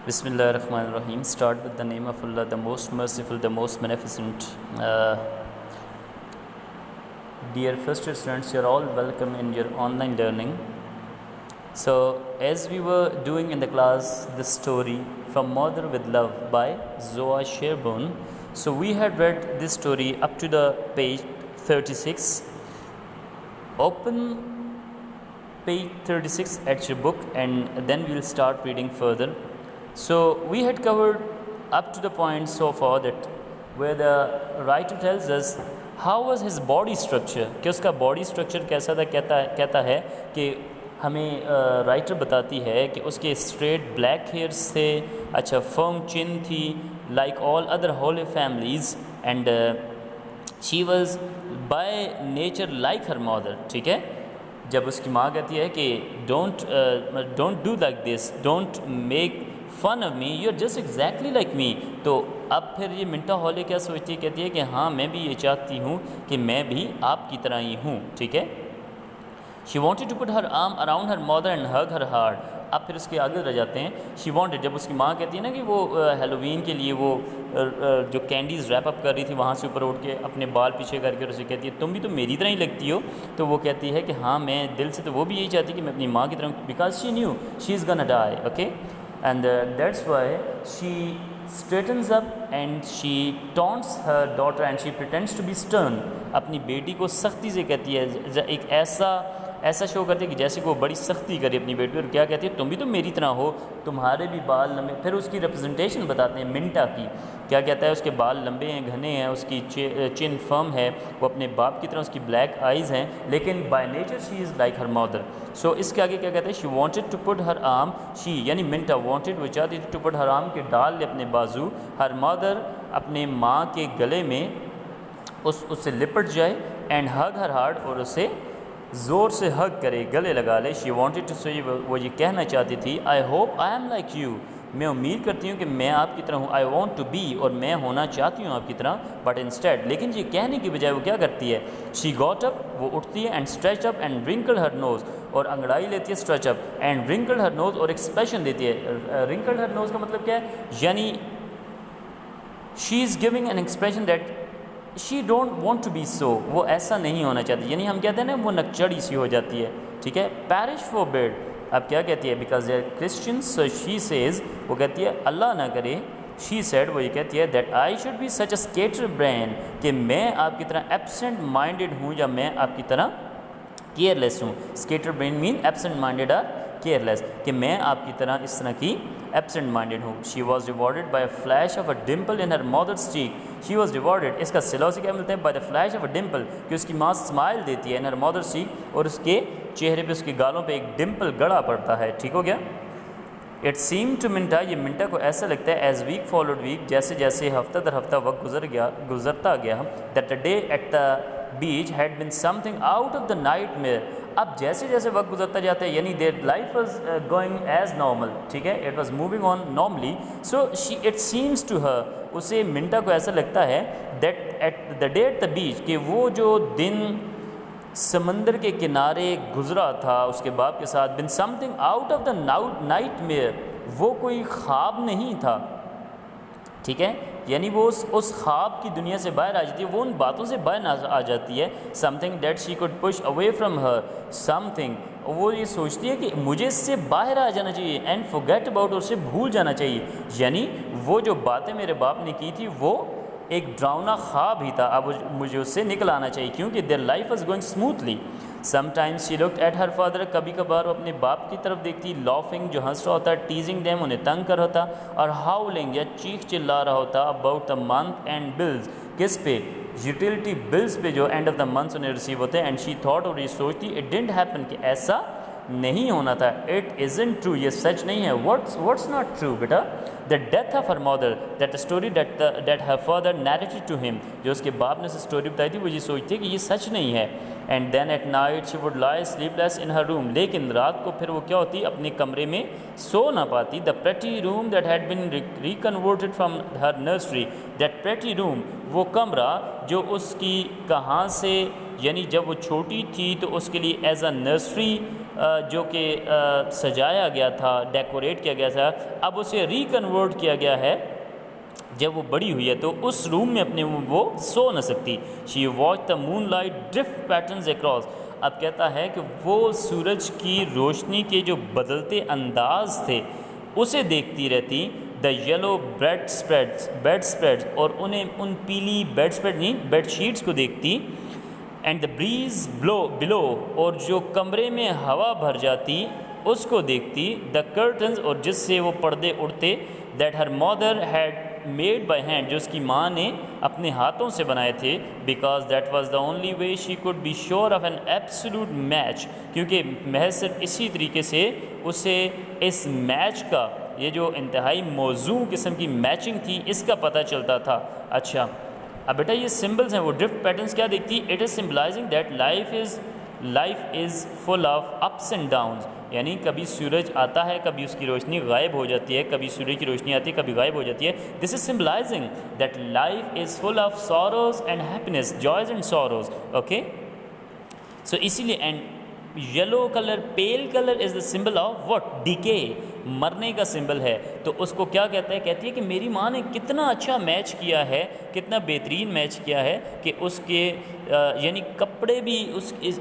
Bismillah ar-Rahman ar-Rahim. Start with the name of Allah, the most merciful, the most beneficent. Dear first year students, you are all welcome in your online learning. So, as we were doing in the class, the story From Mother with Love by Zoa Sherborne. So, we had read this story up to the page 36. Open page 36 at your book and then we'll start reading further. So we had covered up to the point so far that where the writer tells us how was his body structure, کہ اس کا body structure کیسا تھا. کہتا ہے کہ ہمیں writer بتاتی ہے کہ اس کے اسٹریٹ بلیک ہیئرس تھے, اچھا فرم چن تھی, like all other holy families, and she was by nature like her mother. ٹھیک ہے, جب اس کی ماں کہتی ہے کہ don't do like this, don't make fun of me, you are just exactly like me. تو اب پھر یہ منٹا ہالی کیا سوچتی ہے, کہتی ہے کہ ہاں میں بھی یہ چاہتی ہوں کہ میں بھی آپ کی طرح ہی ہوں. ٹھیک ہے, she wanted to put her arm around her mother and hug her heart. اب پھر اس کے آگے رہ جاتے ہیں. شی وانٹیڈ, جب اس کی ماں کہتی ہے نا کہ وہ ہیلووین کے لیے وہ جو کینڈیز ریپ اپ کر رہی تھی وہاں سے اوپر اٹھ کے اپنے بال پیچھے کر کے اسے کہتی ہے تم بھی تو میری طرح ہی لگتی ہو, تو وہ کہتی ہے کہ ہاں میں دل سے تو وہ بھی یہی چاہتی کہ میں اپنی ماں کی طرح, because she knew she is gonna die. Okay, and that's why she straightens up and she taunts her daughter and she pretends to be stern. اپنی بیٹی کو سختی سے کہتی ہے, ایک ایسا شو کرتی ہے کہ جیسے کہ وہ بڑی سختی کرے اپنی بیٹی, اور کیا کہتی ہے تم بھی تو میری طرح ہو, تمہارے بھی بال لمبے. پھر اس کی ریپرزنٹیشن بتاتے ہیں منٹا کی, کیا کہتا ہے اس کے بال لمبے ہیں, گھنے ہیں, اس کی چن فرم ہے, وہ اپنے باپ کی طرح, اس کی بلیک آئیز ہیں, لیکن by nature she is like her mother. So اس کے آگے کیا کہتے ہیں, شی وانٹیڈ ٹو پٹ ہر آرم, شی یعنی منٹا وانٹیڈ, وہ چاہتی تھی, ٹو پٹ ہر آرم, کہ ڈال لے اپنے بازو, ہر مادر اپنے ماں کے گلے میں اس سے لپٹ جائے, اینڈ ہگ ہر ہارٹ, اور اسے زور سے ہگ کرے, گلے لگا لے. شی وانٹیڈ ٹو سے, وہ یہ کہنا چاہتی تھی, I hope I am like you, میں امید کرتی ہوں کہ میں آپ کی طرح ہوں, آئی وانٹ ٹو بی, اور میں ہونا چاہتی ہوں آپ کی طرح, بٹ انسٹیڈ, لیکن یہ کہنے کی بجائے وہ کیا کرتی ہے, شی گاٹ اپ, وہ اٹھتی ہے, اینڈ اسٹریچ اپ اینڈ ورنکل ہر نوز, اور انگڑائی لیتی ہے, اسٹریچ اپ اینڈ ورنکل ہر نوز, اور ایکسپریشن دیتی ہے. ورنکل ہر نوز کا مطلب کیا ہے, یعنی she is giving an expression that she don't want to be so, وہ ایسا نہیں ہونا چاہتی, یعنی ہم کہتے ہیں نا وہ نکچڑی سی ہو جاتی ہے. ٹھیک ہے, پیرش فور بیڈ. اب کیا کہتی ہے, because they are Christians, so she says, وہ کہتی ہے اللہ نہ کرے, شی سیڈ, وہ یہ کہتی ہے, that I should be such a scatterbrain, کہ میں آپ کی طرح ایبسنٹ مائنڈیڈ ہوں, یا میں آپ کی طرح کیئر لیس ہوں. Scatterbrain mean absent minded or careless, کہ میں آپ کی طرح اس طرح کی ایبسنٹ مائنڈیڈ ہوں. She was rewarded by a flash of a dimple in her mother's cheek. She was rewarded, اس کا صلہ سے کیا ملتا ہے, by the flash of a dimple, کہ اس کی ماں اسمائل دیتی ہے, ان ہر مدرس چیک, اور اس کے چہرے پہ, اس کے گالوں پہ ایک ڈمپل گڑا پڑتا ہے. ٹھیک ہو گیا. اٹ سیم ٹو منٹا, یہ منٹا کو ایسا لگتا ہے, ایز ویک فالوڈ ویک, جیسے جیسے ہفتہ در ہفتہ وقت گزرتا گیا, that a day at the beach had been something out of the nightmare. اب جیسے جیسے وقت گزرتا جاتا ہے, یعنی their life was going as normal. ٹھیک ہے, it was moving on normally. So it seems to her, اسے منٹا کو ایسا لگتا ہے, that at the day at the beach, کہ وہ جو دن سمندر کے کنارے گزرا تھا اس کے باپ کے ساتھ, been something out of the nightmare, وہ کوئی خواب نہیں تھا. ٹھیک ہے, یعنی وہ اس خواب کی دنیا سے باہر آ جاتی ہے, وہ ان باتوں سے باہر آ جاتی ہے. Some thing that she could push away from her, some thing, وہ یہ سوچتی ہے کہ مجھے اس سے باہر آ جانا چاہیے, اینڈ فورگیٹ اباؤٹ, اور اسے بھول جانا چاہیے. یعنی وہ جو باتیں میرے باپ نے کی تھی وہ ایک ڈراؤنا خواب ہی تھا, اب مجھے اس سے نکل آنا چاہیے, کیونکہ their life was going smoothly. Sometimes she looked at her father, کبھی کبھار وہ اپنے باپ کی طرف دیکھتی, لافنگ, جو ہنس رہا ہوتا, ٹیزنگ دیم, انہیں تنگ کر ہوتا, اور ہاؤلنگ, یا چیخ چلا رہا ہوتا, about the month and bills, کس پہ, یوٹیلٹی بلز پہ, جو اینڈ آف دا منتھ انہیں ریسیو ہوتے ہیں. اینڈ شی تھاٹ, اور یہ سوچتی, اٹ ڈنٹ ہیپن, کہ ایسا نہیں ہونا تھا. اٹ ازنٹ ٹرو, یہ سچ نہیں ہے. واٹس ناٹ ٹرو بیٹا, the death of her mother, that story that her father narrated to him, جو اس کے باپ نے اسے اسٹوری بتائی تھی, وہ یہ سوچتی ہے کہ یہ سچ نہیں ہے. And then at night she would lie sleepless in her room, لیکن رات کو پھر وہ کیا ہوتی, اپنے کمرے میں سو نہ پاتی. The pretty room that had been reconverted from her nursery, that pretty room, وہ کمرہ جو اس کی کہاں سے, یعنی جب وہ چھوٹی تھی تو اس کے لیے ایز اے نرسری جو کہ سجایا گیا تھا، ڈیکوریٹ کیا گیا تھا، اب اسے ریکنورٹ کیا گیا ہے. جب وہ بڑی ہوئی ہے تو اس روم میں اپنے وہ سو نہ سکتی. She watch the moonlight drift patterns across. اب کہتا ہے کہ وہ سورج کی روشنی کے جو بدلتے انداز تھے اسے دیکھتی رہتی. دا یلو بیڈ اسپریڈ اور انہیں ان پیلی بیڈ شیٹس کو دیکھتی. اینڈ دا بریز بلو اور جو کمرے میں ہوا بھر جاتی اس کو دیکھتی. دا کرٹنز اور جس سے وہ پردے اڑتے. دیٹ ہر مادر ہیڈ میڈ بائی ہینڈ جو اس کی ماں نے اپنے ہاتھوں سے بنائے تھے. Because that was the only way she could be sure of an absolute match. کیونکہ محض صرف اسی طریقے سے اسے اس میچ کا، یہ جو انتہائی موزوں قسم کی میچنگ تھی، اس کا پتہ چلتا تھا. اچھا اب بیٹا یہ سمبلز ہیں، وہ ڈرفٹ پیٹرنس کیا دیکھتی؟ It is symbolizing that life is full of ups and downs. یعنی کبھی سورج آتا ہے، کبھی اس کی روشنی غائب ہو جاتی ہے، کبھی سورج کی روشنی آتی ہے، کبھی غائب ہو جاتی ہے. This is symbolizing that life is full of sorrows and happiness, joys and sorrows. Okay so اسی لیے and yellow colour, pale colour is the symbol of what? Decay, مرنے کا سمبل ہے. تو اس کو کیا کہتا ہے؟ کہتی ہے کہ میری ماں نے کتنا اچھا میچ کیا ہے، کتنا بہترین میچ کیا ہے کہ اس کے یعنی کپڑے بھی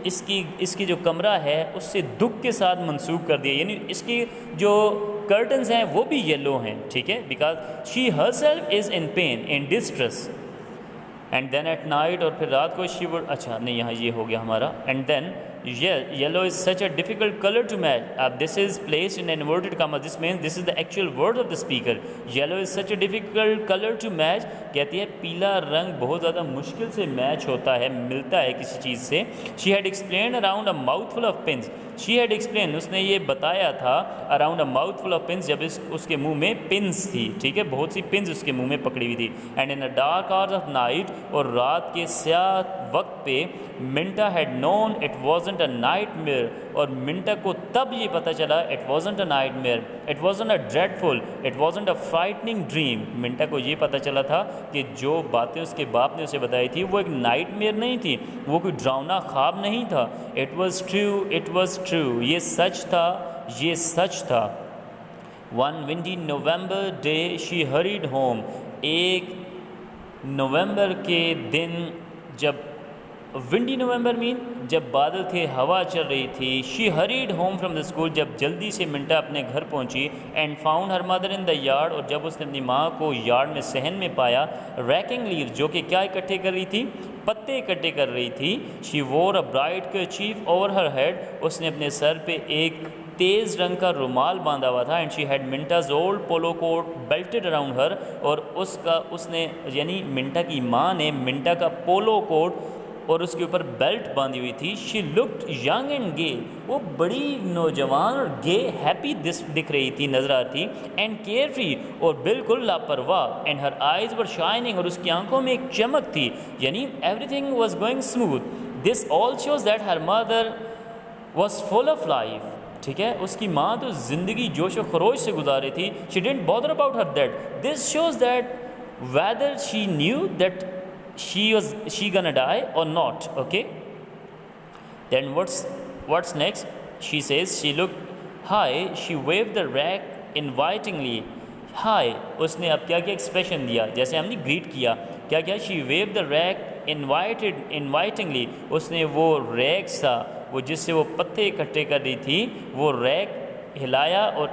اس کی جو کمرہ ہے اس سے دکھ کے ساتھ منسوب کر دیا. یعنی اس کی جو کرٹنز ہیں وہ بھی یلو ہیں. ٹھیک ہے، because she herself is in pain, in distress. And then at night, اور پھر رات کو شی وڈ، اچھا نہیں یہاں یہ ہو گیا ہمارا. And then yellow is such a difficult color to match. This is placed in inverted commas. This means this is the actual word of the speaker. Yellow is such a difficult color to match. کہتی ہے پیلا رنگ بہت زیادہ مشکل سے match ہوتا ہے، ملتا ہے کسی چیز سے. She had explained around a mouthful of pins. She had explained، اس نے یہ بتایا تھا around a mouthful of pins، جب اس کے منہ میں پنس تھی. ٹھیک ہے، بہت سی پنس اس کے منہ میں پکڑی ہوئی تھی. And in the dark hours of night، اور رات کے سیاہ وقت پہ منٹا had known it wasn't a nightmare، اور منٹا کو تب یہ پتہ چلا it wasn't a nightmare، it wasn't a dreadful، it wasn't a frightening dream. منٹا کو یہ پتہ چلا تھا کہ جو باتیں اس کے باپ نے اسے بتائی تھی وہ ایک نائٹ میئر نہیں تھی، وہ کوئی ڈراؤنا خواب نہیں تھا. it was true، یہ سچ تھا، یہ سچ تھا. one windy November day she hurried home، ایک نومبر کے دن، جب ونڈی نومبر مین جب بادل تھے، ہوا چل رہی تھی. شی ہریڈ ہوم فرام دا اسکول، جب جلدی سے منٹا اپنے گھر پہنچی. And found her mother in the yard, اور جب اس نے اپنی ماں کو یارڈ میں صحن میں پایا. ریکنگ لیو، جو کہ کیا اکٹھے کر رہی تھی؟ پتے اکٹھے کر رہی تھی. She wore a bright kerchief over her head, اس نے اپنے سر پہ ایک تیز رنگ کا رومال باندھا ہوا تھا. And she had Minta's old polo coat belted around her, اور اس نے یعنی منٹا کی ماں نے منٹا کا پولو کوٹ اور اس کے اوپر بیلٹ باندھی ہوئی تھی. شی لکڈ ینگ اینڈ گے، وہ بڑی نوجوان اور گے ہیپی دکھ رہی تھی، نظر آتی. اینڈ کیئر فری، اور بالکل لاپرواہ. And her eyes were shining, اور اس کی آنکھوں میں ایک چمک تھی، یعنی everything was going smooth. This all shows that her mother was full of life. ٹھیک ہے، اس کی ماں تو زندگی جوش و خروش سے گزار رہی تھی. She didn't bother about her that. This shows that whether she knew that she gonna die or not. Okay, then what's next? She says she looked high, she waved the rag invitingly. Hi، اس نے اب کیا کیا expression دیا، جیسے ہم نے great کیا. کیا کیا؟ she waved the rag invitingly، اس نے وہ ریگ سا، وہ جس سے وہ پتے اکٹھے کر رہی تھی، وہ ریگ ہلایا. اور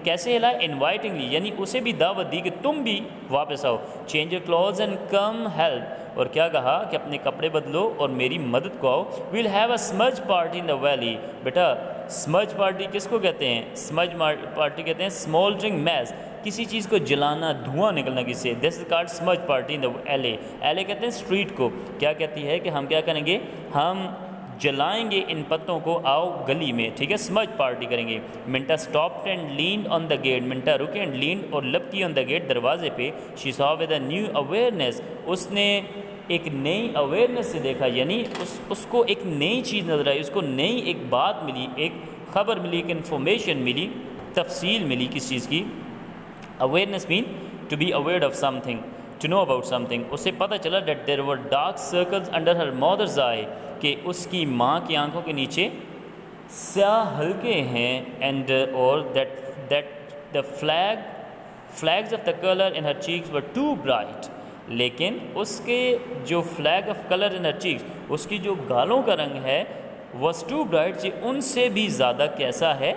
کیسے ہلایا؟ انوائٹنگلی، یعنی اسے بھی دعوت دی کہ تم بھی واپس آؤ. Change your clothes and come help, اور کیا کہا کہ اپنے کپڑے بدلو اور میری مدد کو آؤ. We'll have a smudge party in the valley. بیٹا اسمج پارٹی کس کو کہتے ہیں؟ اسمج پارٹی کہتے ہیں اسمولڈرنگ میس، کسی چیز کو جلانا، دھواں نکلنا کسی سے. دس از کالڈ اسمج پارٹی ان دا ایلے. ایلے کہتے ہیں اسٹریٹ کو. کیا کہتی ہے کہ ہم کیا کریں گے؟ ہم جلائیں گے ان پتوں کو، آؤ گلی میں. ٹھیک ہے، اسمج پارٹی کریں گے. Minta stopped and land on the gate, Minta رکے اینڈ لینڈ اور لپکی آن دا گیٹ، دروازے پہ. شی سا ود اے نیو اویئرنیس، اس نے ایک نئی اویئرنیس سے دیکھا، یعنی اس کو ایک نئی چیز نظر آئی، اس کو نئی ایک بات ملی، ایک خبر ملی، ایک انفارمیشن ملی، تفصیل ملی کس چیز کی. Awareness mean to be aware of something, to know about something. اسے پتہ چلا that there were dark circles under her mother's eye, کہ اس کی ماں کی آنکھوں کے نیچے سیاہ ہلکے ہیں اینڈ اور that the flags of the color in her cheeks were too bright. لیکن اس کے جو flag of color in her cheeks, اس کی جو گالوں کا رنگ ہے was too bright, جی ان سے بھی زیادہ کیسا ہے,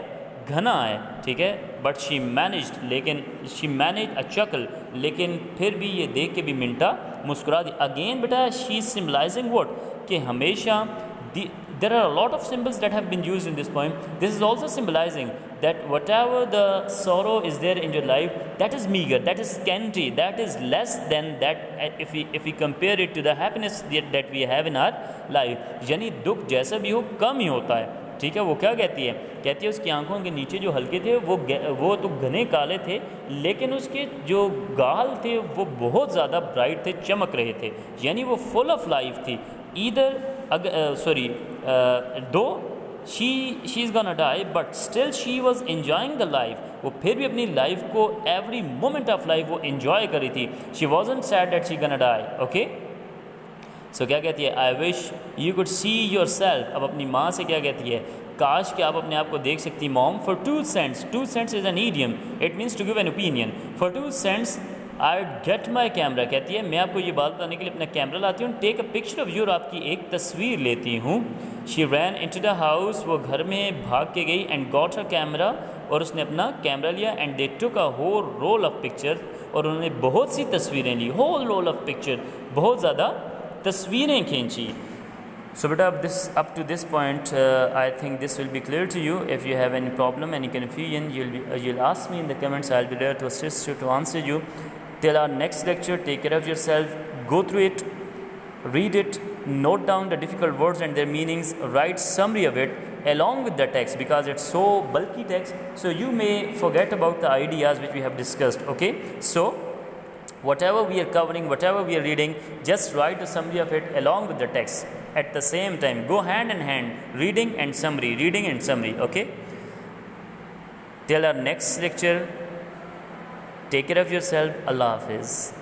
گھنا ہے, ٹھیک ہے. But she managed a chuckle, لیکن پھر بھی یہ دیکھ کے بھی منٹا مسکرا دی. اگین بیٹا she is symbolizing what, کہ ہمیشہ there are a lot of symbols that have been used in this poem. This is also symbolizing that whatever the sorrow is there in your life, that is meager, that is scanty, that is less than that if we compare it to the happiness that we have in our life. یعنی دکھ جیسا بھی ہو کم ہی ہوتا ہے, ٹھیک ہے. وہ کیا کہتی ہے اس کی آنکھوں کے نیچے جو ہلکے تھے وہ تو گھنے کالے تھے, لیکن اس کے جو گال تھے وہ بہت زیادہ برائٹ تھے, چمک رہے تھے, یعنی وہ فل آف لائف تھی. though she is gonna die, but still she was enjoying the life. وہ پھر بھی اپنی لائف کو every moment of life وہ enjoy کری تھی. she wasn't sad that she gonna die. okay, so کیا کہتی ہے, I wish you could see yourself. اب اپنی ماں سے کیا کہتی ہے, کاش کہ آپ اپنے آپ کو دیکھ سکتی. mom, for 2 cents, 2 cents is an idiom, it means to give an opinion. for 2 cents I'd get my camera. کہتی ہے میں آپ کو یہ بات بتانے کے لیے اپنا کیمرہ لاتی ہوں. ٹیک اے پکچر آف یور, آپ کی ایک تصویر لیتی ہوں. she ran into the house, وہ گھر میں بھاگ کے گئی. and got her camera, اور اس نے اپنا کیمرہ لیا. and they took a whole roll of pictures, اور انہوں نے بہت سی تصویریں لی. whole roll of picture, بہت زیادہ تصویریں کھینچی. So beta, up to this point, I think this will be clear to you. If you have any problem, any confusion, you'll ask me in the comments. I'll be there to assist you, to answer you. Till our next lecture, take care of yourself. Go through it, read it, note down the difficult words and their meanings, write summary of it along with the text, because it's so bulky text, so you may forget about the ideas which we have discussed. Okay, so whatever we are covering, whatever we are reading, just write a summary of it along with the text. At the same time, go hand in hand, reading and summary, reading and summary. Okay, till our next lecture, take care of yourself. Allah Hafiz.